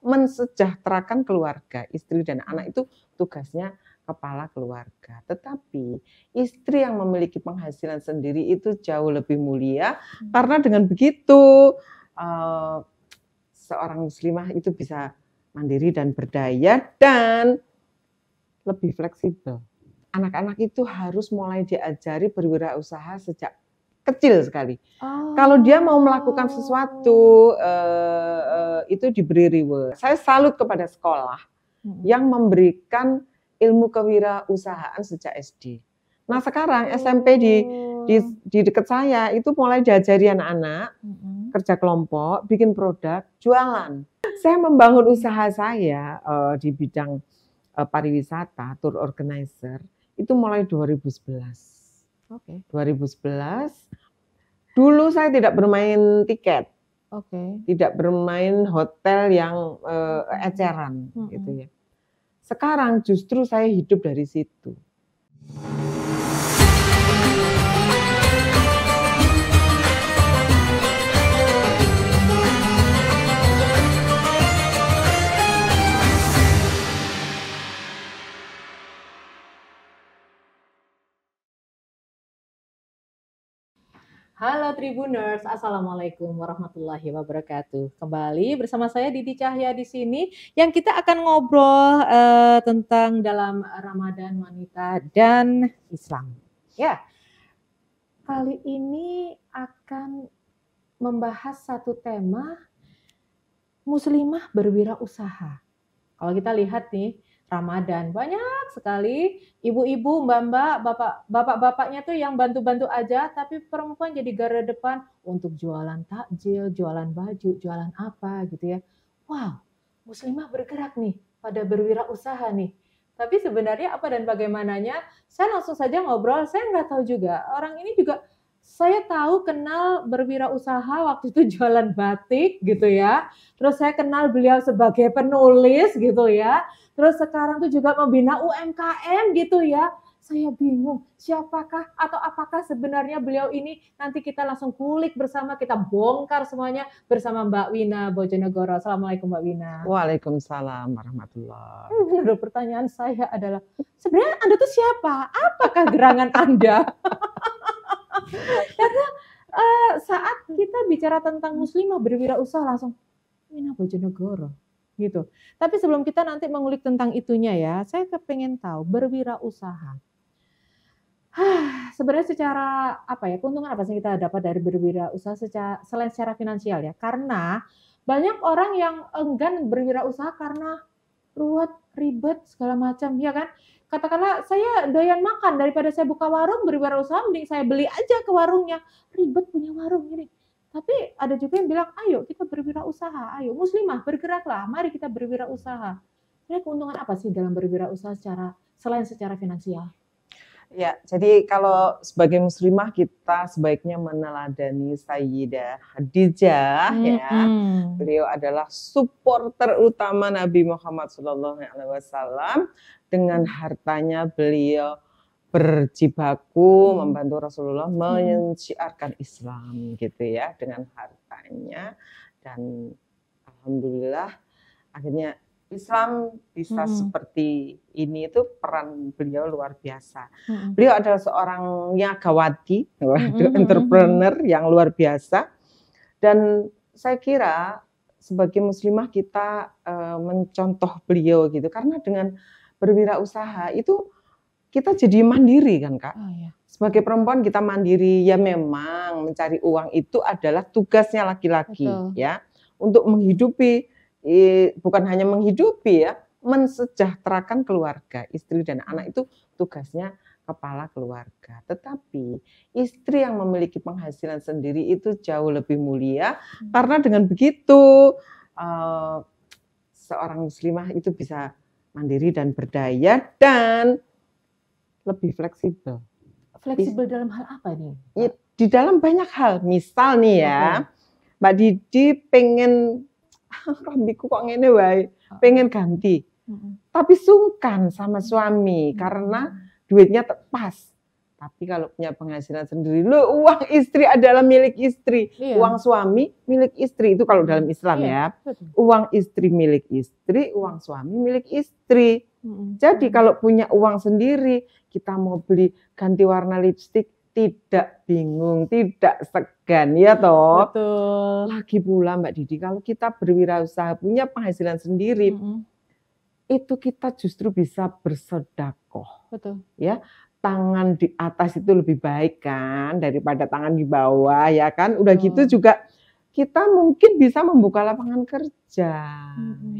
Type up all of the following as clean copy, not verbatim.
mensejahterakan keluarga, istri dan anak itu tugasnya kepala keluarga. Tetapi istri yang memiliki penghasilan sendiri itu jauh lebih mulia karena dengan begitu seorang muslimah itu bisa mandiri dan berdaya dan lebih fleksibel. Anak-anak itu harus mulai diajari berwirausaha sejak kecil sekali. Kalau dia mau melakukan sesuatu, itu diberi reward. Saya salut kepada sekolah yang memberikan ilmu kewirausahaan sejak SD. Nah sekarang SMP di dekat saya itu mulai diajari anak-anak kerja kelompok, bikin produk, jualan. Saya membangun usaha saya di bidang pariwisata, tour organizer, itu mulai 2011. 2011, dulu saya tidak bermain tiket, tidak bermain hotel yang eceran, gitu ya. Sekarang justru saya hidup dari situ. Halo Tribuners, Assalamualaikum warahmatullahi wabarakatuh. Kembali bersama saya Didi Cahya di sini, yang kita akan ngobrol tentang dalam Ramadan wanita dan Islam. Ya, kali ini akan membahas satu tema muslimah berwirausaha. Kalau kita lihat nih, Ramadan banyak sekali ibu-ibu, mbak-mbak, bapak-bapaknya tuh yang bantu-bantu aja, tapi perempuan jadi garda depan untuk jualan takjil, jualan baju, jualan apa gitu ya. Wow, muslimah bergerak nih, pada berwirausaha nih. Tapi sebenarnya apa dan bagaimananya, saya langsung saja ngobrol, saya nggak tahu juga. Orang ini juga saya tahu kenal berwirausaha waktu itu jualan batik gitu ya. Terus saya kenal beliau sebagai penulis gitu ya. Terus sekarang tuh juga membina UMKM gitu ya. Saya bingung siapakah atau apakah sebenarnya beliau ini. Nanti kita langsung kulik bersama, kita bongkar semuanya bersama Mbak Wina Bojonegoro. Assalamualaikum Mbak Wina. Waalaikumsalam warahmatullahi. Benar, pertanyaan saya adalah sebenarnya Anda tuh siapa? Apakah gerangan Anda? Karena saat kita bicara tentang muslimah berwirausaha langsung Wina Bojonegoro gitu. Tapi sebelum kita nanti mengulik tentang itunya ya, saya kepengen tahu berwirausaha. Sebenarnya secara apa ya, keuntungan apa sih kita dapat dari berwirausaha selain secara finansial ya? Karena banyak orang yang enggan berwirausaha karena ruwet, ribet segala macam, ya kan? Katakanlah saya doyan makan daripada saya buka warung berwirausaha, mending saya beli aja ke warungnya. Ribet punya warung ini. Tapi ada juga yang bilang, ayo kita berwirausaha, ayo muslimah bergeraklah, mari kita berwirausaha. Sebenarnya keuntungan apa sih dalam berwirausaha selain secara finansial? Ya, jadi kalau sebagai muslimah kita sebaiknya meneladani Sayyidah Khadijah ya. Beliau adalah supporter utama Nabi Muhammad SAW. Dengan hartanya beliau berjibaku membantu Rasulullah menciarkan Islam gitu ya dengan hartanya, dan alhamdulillah akhirnya Islam bisa seperti ini, itu peran beliau luar biasa. Beliau adalah seorang nyagawati, entrepreneur yang luar biasa. Dan saya kira sebagai muslimah kita mencontoh beliau gitu, karena dengan berwirausaha itu kita jadi mandiri kan Kak. Sebagai perempuan kita mandiri, ya memang mencari uang itu adalah tugasnya laki-laki ya, untuk menghidupi. Bukan hanya menghidupi ya, mensejahterakan keluarga, istri dan anak itu tugasnya kepala keluarga. Tetapi istri yang memiliki penghasilan sendiri itu jauh lebih mulia karena dengan begitu seorang muslimah itu bisa mandiri dan berdaya dan lebih fleksibel. Fleksibel dalam hal apa nih? Di dalam banyak hal. Misal nih ya, Mbak Didi pengen rambiku kok ngene wae, pengen ganti. Tapi sungkan sama suami karena duitnya pas. Tapi kalau punya penghasilan sendiri, loh, uang istri adalah milik istri, uang suami milik istri, itu kalau dalam Islam ya. Uang istri milik istri, uang suami milik istri. Jadi kalau punya uang sendiri, kita mau beli ganti warna lipstik, tidak bingung, tidak segan, ya toh. Betul. Lagi pula Mbak Didi, kalau kita berwirausaha punya penghasilan sendiri, itu kita justru bisa bersedekah. Betul. Ya, tangan di atas itu lebih baik kan daripada tangan di bawah, ya kan. Udah gitu juga kita mungkin bisa membuka lapangan kerja,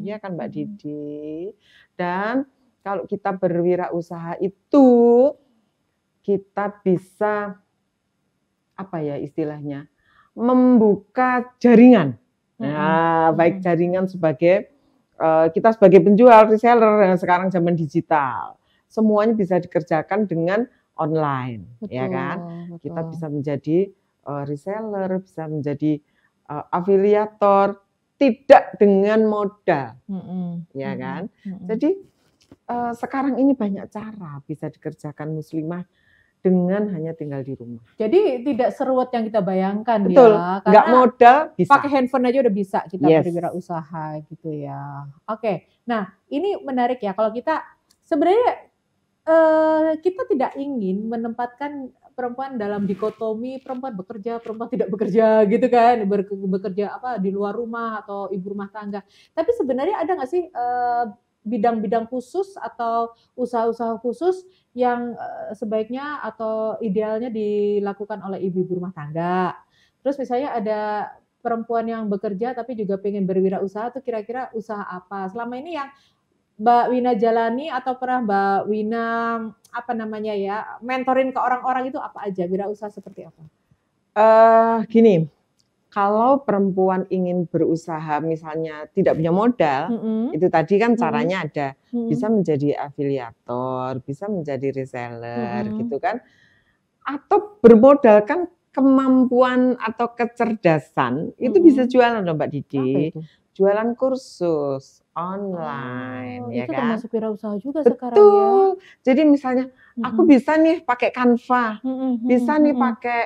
ya kan Mbak Didi. Dan kalau kita berwirausaha itu kita bisa apa ya istilahnya, membuka jaringan. Nah, baik jaringan sebagai kita sebagai penjual, reseller yang sekarang zaman digital, semuanya bisa dikerjakan dengan online, ya kan? Betul. Kita bisa menjadi reseller, bisa menjadi afiliator, tidak dengan modal, ya kan? Jadi sekarang ini banyak cara bisa dikerjakan muslimah dengan hanya tinggal di rumah. Jadi tidak seruat yang kita bayangkan. Betul, ya. Nggak modal bisa. Pakai handphone aja udah bisa kita berwirausaha gitu ya. Oke, nah ini menarik ya kalau kita sebenarnya kita tidak ingin menempatkan perempuan dalam dikotomi perempuan bekerja, perempuan tidak bekerja gitu kan, bekerja apa di luar rumah atau ibu rumah tangga. Tapi sebenarnya ada nggak sih bidang-bidang khusus atau usaha-usaha khusus yang sebaiknya atau idealnya dilakukan oleh ibu-ibu rumah tangga. Terus misalnya ada perempuan yang bekerja tapi juga pengen berwirausaha, tuh kira-kira usaha apa? Selama ini yang Mbak Wina jalani atau pernah Mbak Wina apa namanya ya mentorin ke orang-orang itu apa aja? Wirausaha seperti apa? Gini. Kalau perempuan ingin berusaha misalnya tidak punya modal, itu tadi kan caranya ada. Bisa menjadi afiliator, bisa menjadi reseller gitu kan. Atau bermodalkan kemampuan atau kecerdasan, itu bisa jualan loh Mbak Didi. Jualan kursus online, ya itu kan? termasuk wirausaha juga betul. Sekarang ya. Jadi misalnya aku bisa nih pakai Canva, bisa nih pakai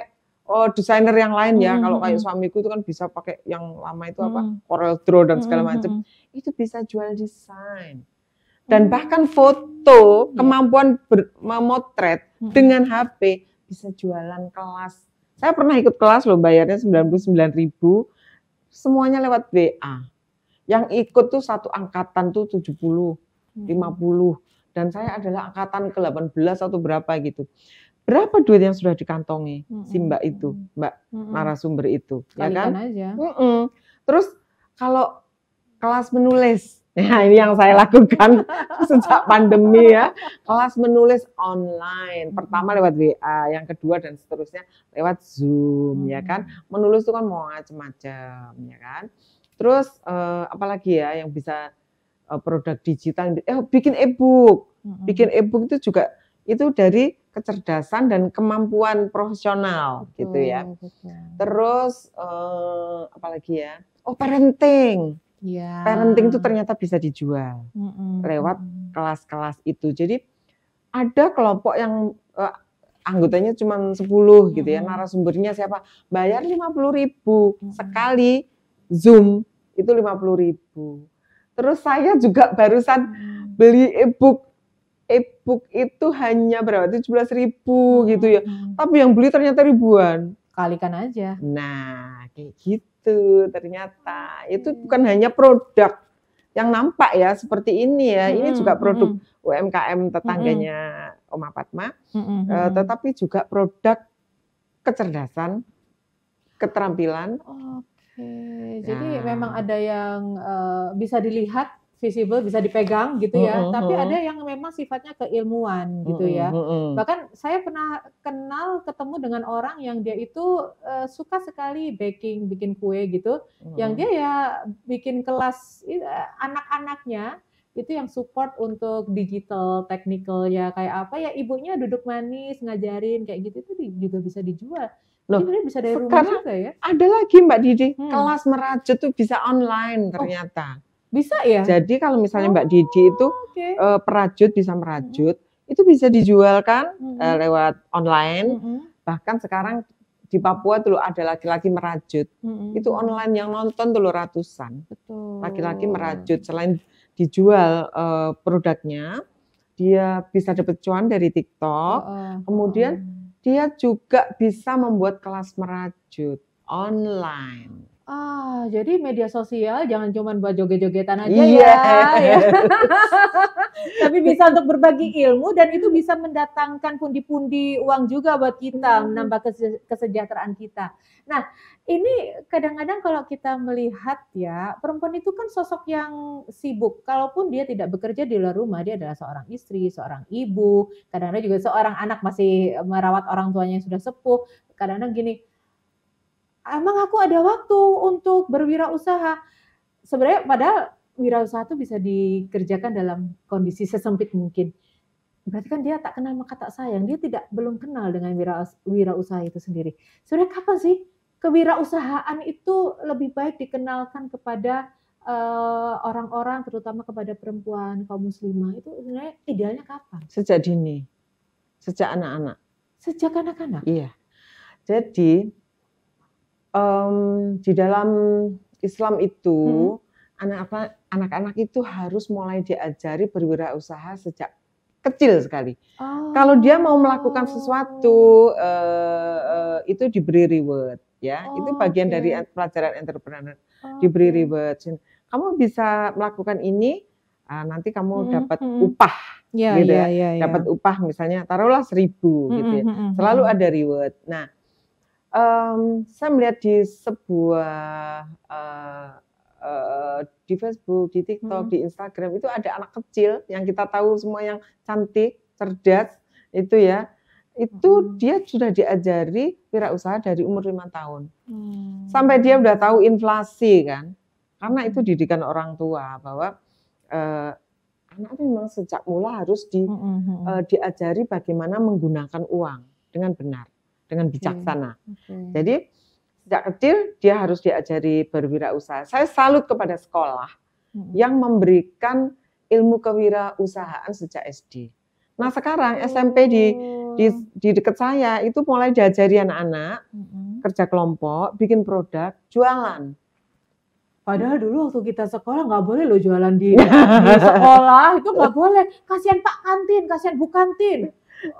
desainer yang lain ya. Kalau kayak suamiku itu kan bisa pakai yang lama itu apa Corel Draw dan segala macam. Itu bisa jual desain. Dan bahkan foto, kemampuan memotret dengan HP bisa jualan kelas. Saya pernah ikut kelas loh, bayarnya 99.000, semuanya lewat WA. Yang ikut tuh satu angkatan tuh 70, 50. Dan saya adalah angkatan ke-18 atau berapa gitu. Berapa duit yang sudah dikantongi si Mbak itu, Mbak narasumber itu, ya kan? Aja. Terus kalau kelas menulis, nah ini yang saya lakukan sejak pandemi ya, kelas menulis online. Pertama lewat WA, yang kedua dan seterusnya lewat Zoom, ya kan? Menulis itu kan mau macam-macam, ya kan? Terus apalagi ya yang bisa produk digital, bikin e-book. Bikin e-book itu juga itu dari kecerdasan dan kemampuan profesional gitu ya. Terus apalagi ya? Parenting. Parenting itu ternyata bisa dijual lewat kelas-kelas itu. Jadi ada kelompok yang anggotanya cuma 10 gitu ya. Narasumbernya siapa? Bayar 50.000 sekali Zoom itu 50.000. Terus saya juga barusan beli e-book. E-book itu hanya berapa? 17.000 gitu ya. Tapi yang beli ternyata ribuan. Kalikan aja. Nah, kayak gitu ternyata. Itu bukan hanya produk yang nampak ya seperti ini ya. Ini juga produk UMKM tetangganya Oma Fatma. Tetapi juga produk kecerdasan, keterampilan. Jadi memang ada yang bisa dilihat, visible, bisa dipegang gitu ya. Tapi ada yang memang sifatnya keilmuan gitu ya. Bahkan saya pernah ketemu dengan orang yang dia itu suka sekali baking, bikin kue gitu. Yang dia ya bikin kelas anak-anaknya itu yang support untuk digital, technical ya kayak apa ya ibunya duduk manis ngajarin kayak gitu itu juga bisa dijual. Loh, jadi bisa dari rumah juga ya. Ada lagi Mbak Didi, kelas merajut tuh bisa online ternyata. Bisa ya? Jadi kalau misalnya Mbak Didi itu perajut bisa merajut, itu bisa dijual kan lewat online. Bahkan sekarang di Papua tuh ada laki-laki merajut. Itu online yang nonton tuh ratusan. Laki-laki merajut, selain dijual produknya, dia bisa dapat cuan dari TikTok. Kemudian dia juga bisa membuat kelas merajut online. Jadi media sosial jangan cuma buat joget-jogetan aja ya. Tapi bisa untuk berbagi ilmu dan itu bisa mendatangkan pundi-pundi uang juga buat kita, menambah kesejahteraan kita. Nah, ini kadang-kadang kalau kita melihat ya, perempuan itu kan sosok yang sibuk. Kalaupun dia tidak bekerja di luar rumah, dia adalah seorang istri, seorang ibu, kadang-kadang juga seorang anak masih merawat orang tuanya yang sudah sepuh. Kadang-kadang gini, emang aku ada waktu untuk berwirausaha. Sebenarnya padahal wirausaha itu bisa dikerjakan dalam kondisi sesempit mungkin. Berarti kan dia tak kenal maka tak sayang. Dia belum kenal dengan wirausaha itu sendiri. Sebenarnya kapan sih kewirausahaan itu lebih baik dikenalkan kepada orang-orang, terutama kepada perempuan kaum muslimah? Itu sebenarnya idealnya kapan? Sejak dini, sejak anak-anak. Sejak anak-anak? Iya. Jadi di dalam Islam itu anak-anak itu harus mulai diajari berwirausaha sejak kecil sekali. Kalau dia mau melakukan sesuatu itu diberi reward ya. Itu bagian dari pelajaran entrepreneur. Diberi reward. Kamu bisa melakukan ini, nanti kamu dapat upah. Gitu ya. Dapat upah misalnya taruhlah 1.000 gitu ya. Selalu ada reward. Nah, saya melihat di sebuah di Facebook, di TikTok, di Instagram itu ada anak kecil yang kita tahu semua yang cantik, cerdas itu ya. Itu dia sudah diajari wirausaha dari umur 5 tahun. Sampai dia udah tahu inflasi kan. Karena itu didikan orang tua bahwa anak itu memang sejak mula harus diajari bagaimana menggunakan uang dengan benar, dengan bijaksana. Jadi sejak kecil dia harus diajari berwirausaha. Saya salut kepada sekolah yang memberikan ilmu kewirausahaan sejak SD. Nah sekarang SMP di dekat saya itu mulai diajari anak-anak kerja kelompok, bikin produk, jualan. Padahal dulu waktu kita sekolah nggak boleh loh jualan di sekolah, itu nggak boleh. Kasihan Pak Kantin, kasihan Bu Kantin.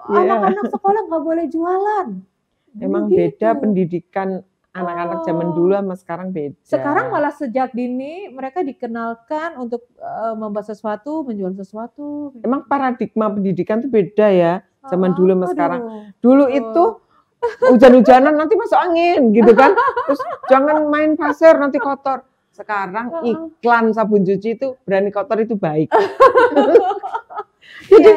Anak-anak sekolah nggak boleh jualan. Emang beda pendidikan anak-anak zaman dulu sama sekarang beda. Sekarang malah sejak dini mereka dikenalkan untuk membuat sesuatu, menjual sesuatu. Emang paradigma pendidikan itu beda ya zaman dulu sama sekarang. Dulu itu hujan-hujanan nanti masuk angin gitu kan. Terus jangan main pasir nanti kotor. Sekarang iklan sabun cuci itu berani kotor itu baik. Jadi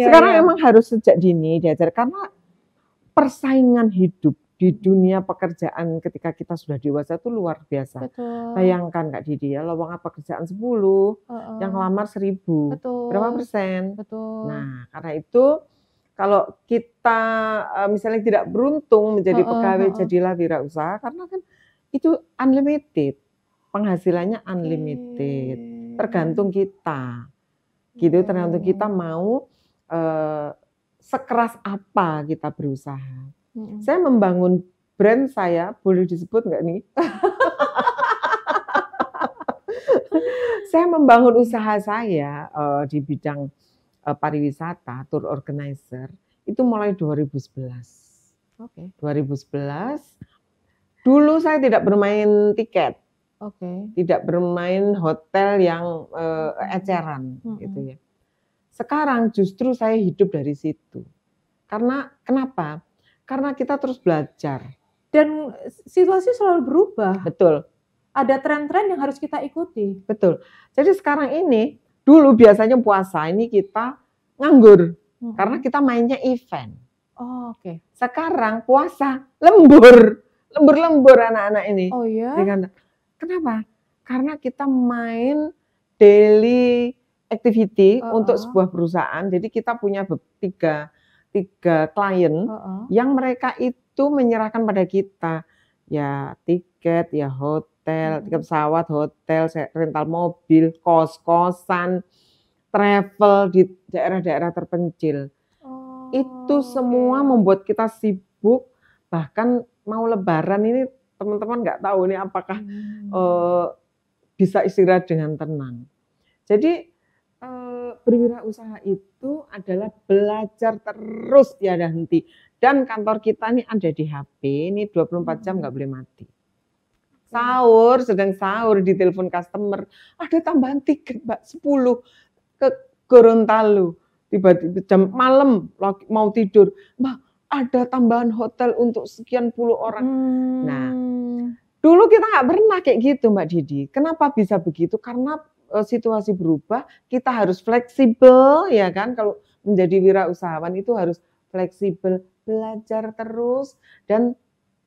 sekarang emang harus sejak dini diajar karena persaingan hidup di dunia pekerjaan ketika kita sudah dewasa itu luar biasa. Bayangkan Kak Didi ya, lowongan pekerjaan 10, yang lamar 1.000. Berapa persen? Nah, karena itu kalau kita misalnya tidak beruntung menjadi pegawai, jadilah wirausaha karena kan itu unlimited. Penghasilannya unlimited. Tergantung kita. Gitu, tergantung kita mau sekeras apa kita berusaha. Saya membangun brand saya, boleh disebut nggak nih? Saya membangun usaha saya di bidang pariwisata, tour organizer, itu mulai 2011. 2011, dulu saya tidak bermain tiket, tidak bermain hotel yang eceran, gitu ya. Sekarang justru saya hidup dari situ. Karena kenapa? Karena kita terus belajar. Dan situasi selalu berubah. Betul. Ada tren-tren yang harus kita ikuti. Betul. Jadi sekarang ini, dulu biasanya puasa ini kita nganggur. Karena kita mainnya event. Sekarang puasa lembur. Lembur-lembur anak-anak ini. Oh iya? Kenapa? Karena kita main daily activity untuk sebuah perusahaan. Jadi kita punya tiga klien yang mereka itu menyerahkan pada kita ya tiket, ya hotel, tiket pesawat, hotel, rental mobil, kos-kosan, travel di daerah-daerah terpencil. Itu semua membuat kita sibuk, bahkan mau lebaran ini teman-teman nggak tahu nih apakah bisa istirahat dengan tenang. Jadi berwirausaha itu adalah belajar terus tiada henti. Dan kantor kita ini ada di HP, ini 24 jam nggak boleh mati. Sahur, sedang sahur di telepon customer, ada tambahan tiket Mbak 10 ke Gorontalo. Tiba-tiba jam malam mau tidur, Mbak ada tambahan hotel untuk sekian puluh orang. Nah, dulu kita nggak pernah kayak gitu Mbak Didi. Kenapa bisa begitu? Karena situasi berubah, kita harus fleksibel ya kan. Kalau menjadi wirausahawan itu harus fleksibel, belajar terus dan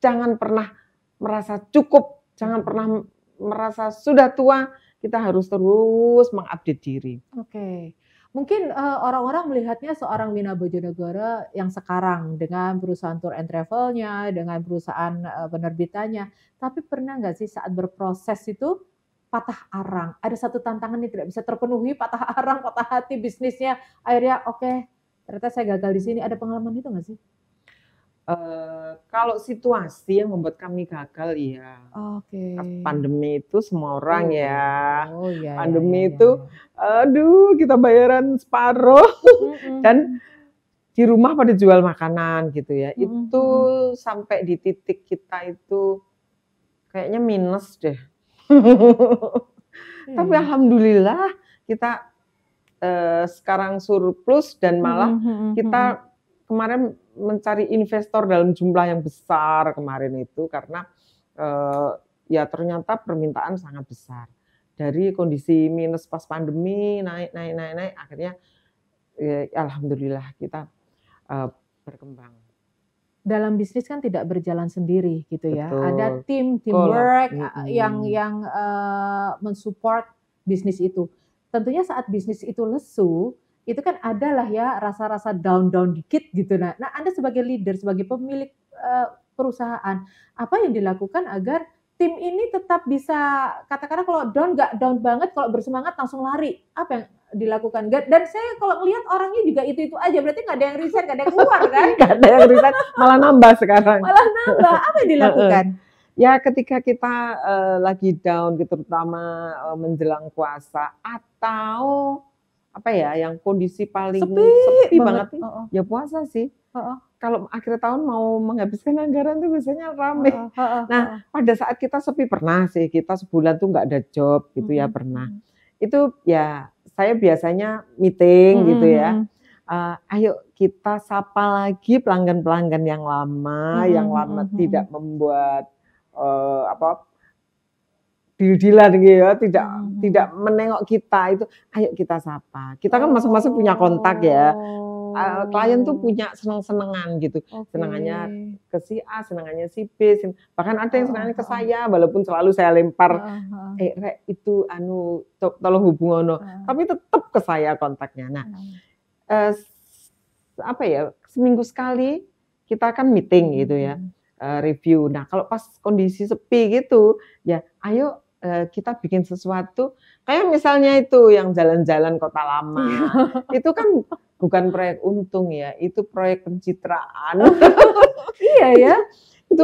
jangan pernah merasa cukup, jangan pernah merasa sudah tua. Kita harus terus mengupdate diri. Oke. Mungkin orang-orang melihatnya seorang Wina Bojonegoro yang sekarang dengan perusahaan tour and travelnya, dengan perusahaan penerbitannya. Tapi pernah nggak sih saat berproses itu patah arang? Ada satu tantangan yang tidak bisa terpenuhi, patah arang, patah hati bisnisnya. Akhirnya oke, ternyata saya gagal di sini. Ada pengalaman itu nggak sih? Kalau situasi yang membuat kami gagal ya, pandemi itu semua orang ya, pandemi itu, aduh kita bayaran separuh dan di rumah pada jual makanan gitu ya, itu sampai di titik kita itu kayaknya minus deh. Tapi alhamdulillah kita sekarang surplus dan malah kita kemarin mencari investor dalam jumlah yang besar kemarin itu karena ya ternyata permintaan sangat besar. Dari kondisi minus pas pandemi naik akhirnya ya, alhamdulillah kita berkembang. Dalam bisnis kan tidak berjalan sendiri gitu ya. Betul. Ada teamwork yang mensupport bisnis itu. Tentunya saat bisnis itu lesu, itu kan adalah ya rasa-rasa down dikit gitu. Nah, Anda sebagai leader, sebagai pemilik perusahaan, apa yang dilakukan agar tim ini tetap bisa, katakanlah kalau down nggak down banget, kalau bersemangat langsung lari, apa yang dilakukan? Dan saya kalau lihat orangnya juga itu aja, berarti nggak ada yang resign, nggak ada yang keluar kan? Nggak ada yang resign, malah nambah sekarang. Malah nambah, apa yang dilakukan? Ya ketika kita lagi down, terutama menjelang puasa atau apa ya, yang kondisi paling sepi banget, ya puasa sih. Kalau akhir tahun mau menghabiskan anggaran tuh biasanya rame. Nah, pada saat kita sepi pernah sih, kita sebulan tuh nggak ada job gitu ya pernah. Itu ya saya biasanya meeting gitu ya. Ayo kita sapa lagi pelanggan-pelanggan yang lama, tidak membuat deal-dealan gitu ya, tidak menengok kita itu, ayo kita sapa. Kita kan masing-masing punya kontak ya. Klien tuh punya senang-senangan gitu. Senangannya ke si A, senangannya si B, bahkan ada yang senangannya ke saya walaupun selalu saya lempar Rek itu tolong hubungono. Tapi tetap ke saya kontaknya. Nah, seminggu sekali kita kan meeting gitu ya. Review. Nah, kalau pas kondisi sepi gitu, ya ayo kita bikin sesuatu. Kayak misalnya itu yang jalan-jalan Kota Lama. Itu kan bukan proyek untung ya, itu proyek pencitraan. Iya ya. Itu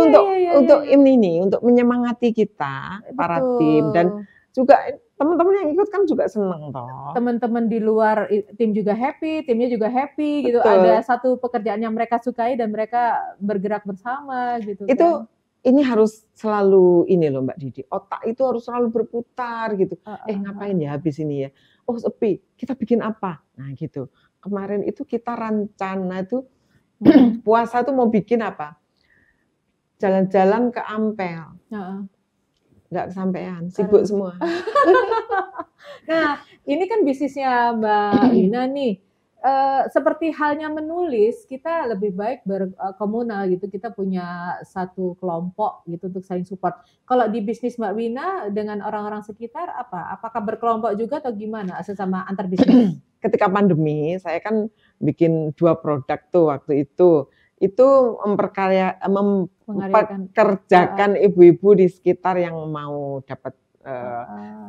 untuk ini untuk menyemangati kita, para tim, dan juga teman-teman yang ikut kan juga senang toh. Teman-teman di luar tim juga happy, timnya juga happy gitu. Ada satu pekerjaan yang mereka sukai dan mereka bergerak bersama gitu. Itu ini harus selalu ini loh Mbak Didi. Otak itu harus selalu berputar gitu. Ngapain ya habis ini ya? Oh sepi, kita bikin apa? Nah gitu. Kemarin itu kita rencana itu puasa tuh mau bikin apa? Jalan-jalan ke Ampel. Nggak kesampean, sibuk semua. Nah, ini kan bisnisnya Mbak Wina nih. Seperti halnya menulis, kita lebih baik berkomunal gitu. Kita punya satu kelompok gitu untuk saling support. Kalau di bisnis Mbak Wina dengan orang-orang sekitar apa? Apakah berkelompok juga atau gimana sesama antar bisnis? Ketika pandemi, saya kan bikin 2 produk tuh waktu itu. Itu mempekerjakan ibu-ibu di sekitar yang mau dapat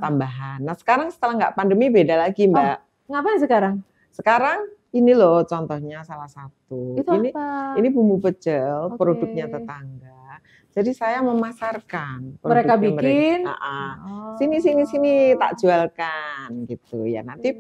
tambahan. Nah sekarang setelah nggak pandemi beda lagi Mbak. Ngapain sekarang? Sekarang Ini loh contohnya salah satu. Itu Ini apa? ini bumbu pecel, Oke. produknya tetangga. Jadi saya memasarkan Mereka produknya bikin? mereka. Sini tak jualkan gitu ya. Nanti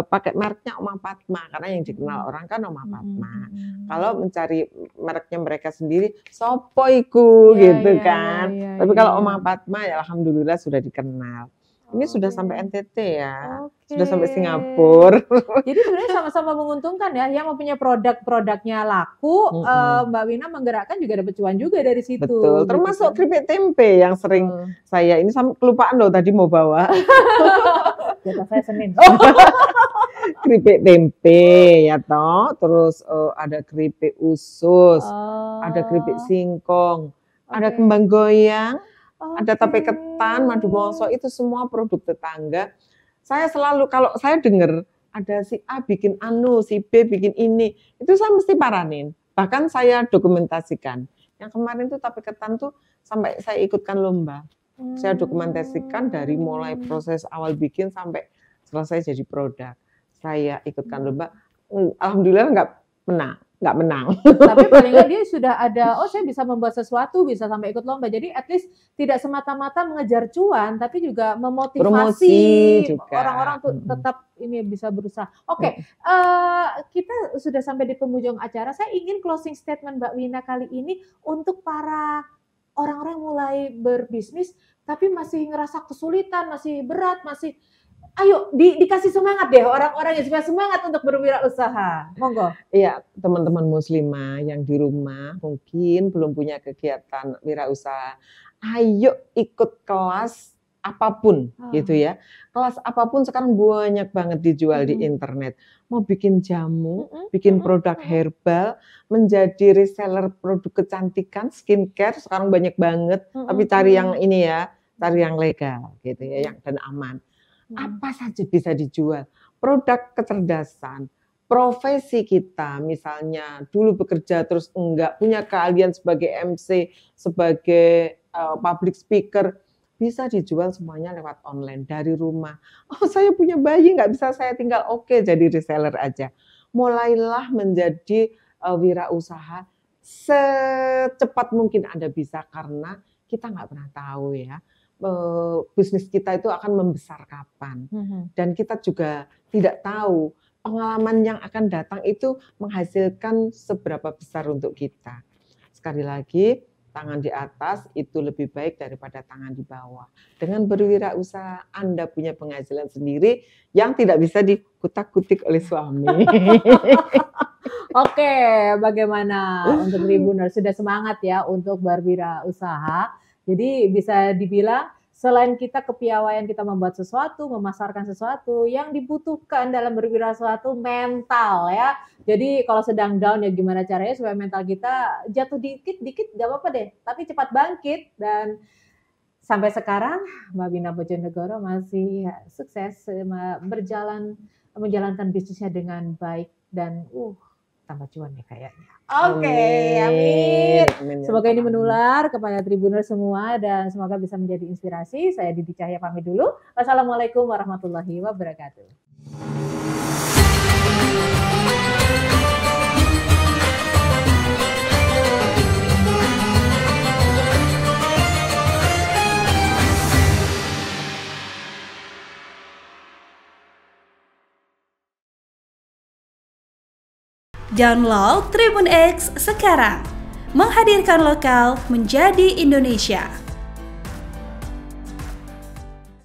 pakai mereknya Oma Fatma karena yang dikenal orang kan Oma Fatma. Kalau mencari mereknya mereka sendiri, sopo iku gitu kan. Tapi kalau Oma Fatma ya alhamdulillah sudah dikenal. Ini sudah sampai NTT ya, sudah sampai Singapura. Jadi sebenarnya sama-sama menguntungkan ya, yang mempunyai produknya laku, Mbak Wina menggerakkan juga dapat cuan juga dari situ. Betul, termasuk keripik tempe yang sering saya ini kelupaan loh tadi mau bawa. Jatah saya Senin. Keripik tempe ya toh, terus ada keripik usus, ada keripik singkong, ada kembang goyang. Ada tape ketan, madu mongso, itu semua produk tetangga. Saya selalu kalau saya dengar ada si A bikin anu, si B bikin ini, itu saya mesti paranin. Bahkan saya dokumentasikan. Yang kemarin tuh tape ketan tuh sampai saya ikutkan lomba. Saya dokumentasikan dari mulai proses awal bikin sampai selesai jadi produk. Saya ikutkan lomba. Alhamdulillah nggak menang. Tapi paling nggak dia sudah ada, saya bisa membuat sesuatu, bisa sampai ikut lomba. Jadi at least tidak semata-mata mengejar cuan, tapi juga memotivasi orang-orang tuh tetap ini bisa berusaha. Oke, kita sudah sampai di penghujung acara. Saya ingin closing statement Mbak Wina kali ini untuk para orang-orang yang mulai berbisnis, tapi masih ngerasa kesulitan, masih berat, masih ayo dikasih semangat deh orang-orang yang supaya semangat untuk berwirausaha. Monggo. Iya, teman-teman muslimah yang di rumah mungkin belum punya kegiatan wirausaha. Ayo ikut kelas apapun gitu ya. Kelas apapun sekarang banyak banget dijual di internet. Mau bikin jamu, bikin produk herbal, menjadi reseller produk kecantikan, skincare sekarang banyak banget. Tapi cari yang ini ya, cari yang legal gitu ya, yang dan aman. Apa saja bisa dijual. Produk kecerdasan, profesi kita misalnya dulu bekerja terus enggak punya keahlian sebagai MC, sebagai public speaker, bisa dijual semuanya lewat online dari rumah. Oh saya punya bayi nggak bisa saya tinggal, oke jadi reseller aja. Mulailah menjadi wirausaha secepat mungkin Anda bisa karena kita nggak pernah tahu ya. Bisnis kita itu akan membesar kapan dan kita juga tidak tahu pengalaman yang akan datang itu menghasilkan seberapa besar untuk kita. Sekali lagi, tangan di atas itu lebih baik daripada tangan di bawah. Dengan berwirausaha Anda punya penghasilan sendiri yang tidak bisa dikutak-kutik oleh suami. Oke, bagaimana untuk Tribuners? Sudah semangat ya untuk berwirausaha. Jadi bisa dibilang selain kita kepiawaian kita membuat sesuatu, memasarkan sesuatu, yang dibutuhkan dalam berwirausaha itu mental ya. Jadi kalau sedang down ya gimana caranya supaya mental kita jatuh dikit-dikit gak apa-apa deh, tapi cepat bangkit. Dan sampai sekarang Mbak Wina Bojonegoro masih sukses menjalankan bisnisnya dengan baik dan tambah cuan ya kayaknya. Oke, amin. Semoga ini menular kepada Tribuners semua dan semoga bisa menjadi inspirasi. Saya Didi Cahya pamit dulu. Wassalamualaikum warahmatullahi wabarakatuh. Download Tribun X sekarang, menghadirkan lokal menjadi Indonesia.